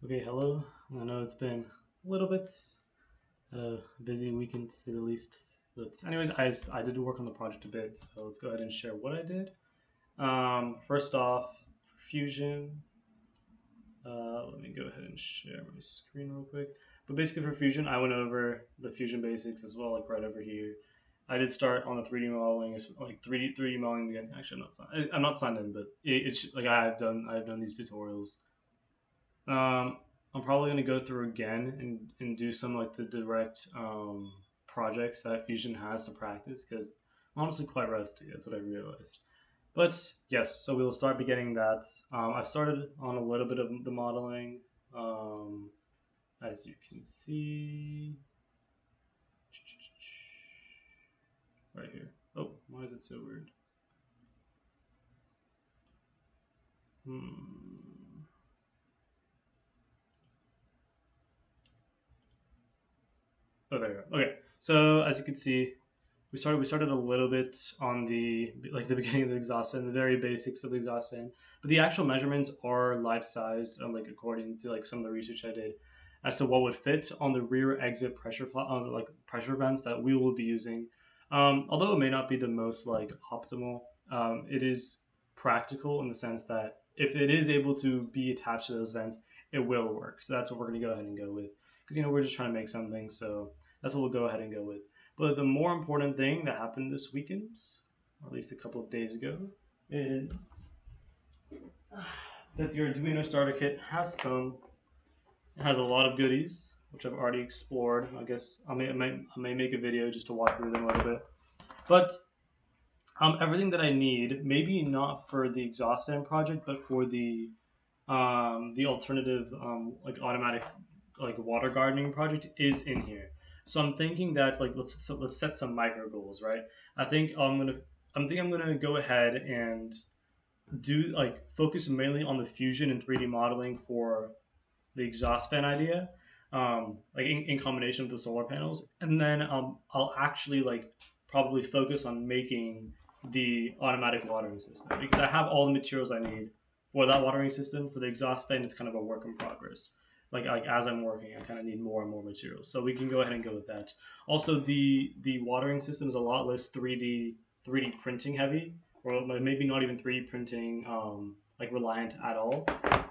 Okay, hello. I know it's been a little bit busy weekend to say the least. But anyways, I did work on the project a bit, so let's go ahead and share what I did. First off, Fusion. Let me go ahead and share my screen real quick. But basically for Fusion, I went over the Fusion basics as well, like right over here. I did start on the 3D modeling, like 3D modeling again. Actually, I'm not signed in, but it's like I've done these tutorials. Um, I'm probably gonna go through again and do some like the direct projects that Fusion has to practice because I'm honestly quite rusty. That's what I realized. But yes, so we will start beginning that. I've started on a little bit of the modeling, um, as you can see right here. Oh, why is it so weird? Hmm. Oh, there you go. Okay, so as you can see, we started a little bit on the beginning of the exhaust fan, the very basics of the exhaust fan, but the actual measurements are life sized, like according to like some of the research I did as to what would fit on the rear exit on like pressure vents that we will be using. Although it may not be the most like optimal, it is practical in the sense that if it is able to be attached to those vents, it will work. So that's what we're going to go ahead and go with because we're just trying to make something. So that's what we'll go ahead and go with. But the more important thing that happened this weekend, or at least a couple of days ago, is that the Arduino starter kit has come. It has a lot of goodies, which I've already explored. I guess I may make a video just to walk through them a little bit. But everything that I need, maybe not for the exhaust fan project, but for the alternative like automatic like water gardening project is in here. So I'm thinking that like let's set some micro goals, right? I think I'm gonna go ahead and do like focus mainly on the fusion and 3D modeling for the exhaust fan idea, like in combination with the solar panels, and then I'll actually like probably focus on making the automatic watering system because I have all the materials I need for that watering system. For the exhaust fan, it's kind of a work in progress. Like as I'm working, I kind of need more and more materials, so we can go ahead and go with that. Also, the watering system is a lot less 3D printing heavy, or maybe not even 3D printing like reliant at all,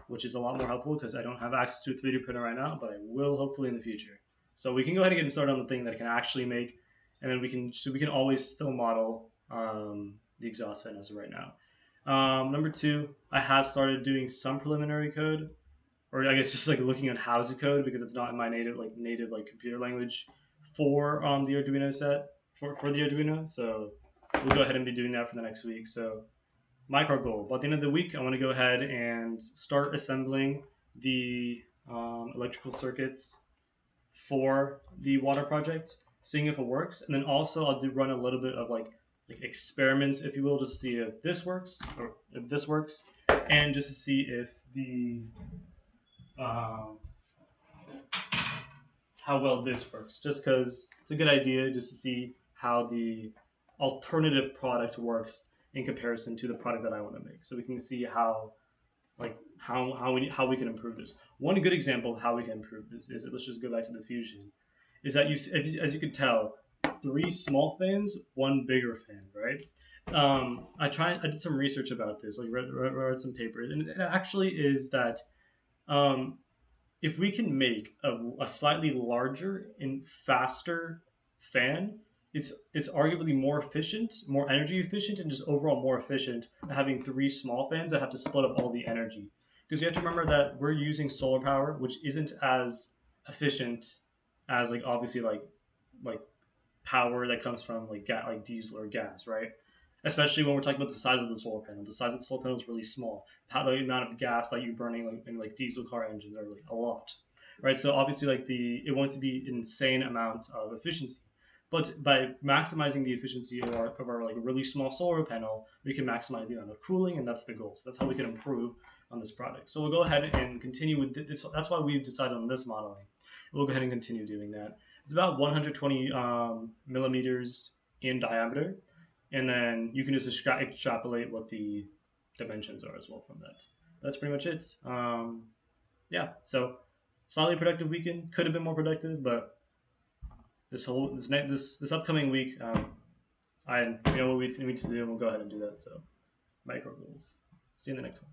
which is a lot more helpful because I don't have access to a 3D printer right now, but I will hopefully in the future. So we can go ahead and get started on the thing that I can actually make, and then we can always still model the exhaust fan as of right now. Number two, I have started doing some preliminary code, or I guess just like looking at how to code because it's not in my native like computer language for the Arduino set for the Arduino. So we'll go ahead and be doing that for the next week. So micro goal. By the end of the week, I want to go ahead and start assembling the electrical circuits for the water project, seeing if it works, and then also I'll run a little bit of like experiments, if you will, just to see if this works or if this works, and just to see if the um, how well this works. Just because it's a good idea, just to see how the alternative product works in comparison to the product that I want to make, so we can see how we can improve this. One good example of how we can improve this is let's just go back to the fusion. Is that as you can tell, three small fans, one bigger fan, right? I did some research about this, like read some papers, and it actually is that um, if we can make a slightly larger and faster fan, it's arguably more efficient, more energy efficient, and just overall more efficient than having three small fans that have to split up all the energy. Because you have to remember that we're using solar power, which isn't as efficient as like obviously like power that comes from like diesel or gas, right? Especially when we're talking about the size of the solar panel. The size of the solar panel is really small. The amount of gas that you're burning in like diesel car engines are like a lot, right? So obviously, like it won't be an insane amount of efficiency, but by maximizing the efficiency of our like really small solar panel, we can maximize the amount of cooling, and that's the goal. So that's how we can improve on this product. So we'll go ahead and continue with this. That's why we've decided on this modeling. We'll go ahead and continue doing that. It's about 120 millimeters in diameter, and then you can just extrapolate what the dimensions are as well from that. That's pretty much it. yeah, so solidly productive weekend. Could have been more productive, but this upcoming week, I know what we need to do, and we'll go ahead and do that. So micro goals. See you in the next one.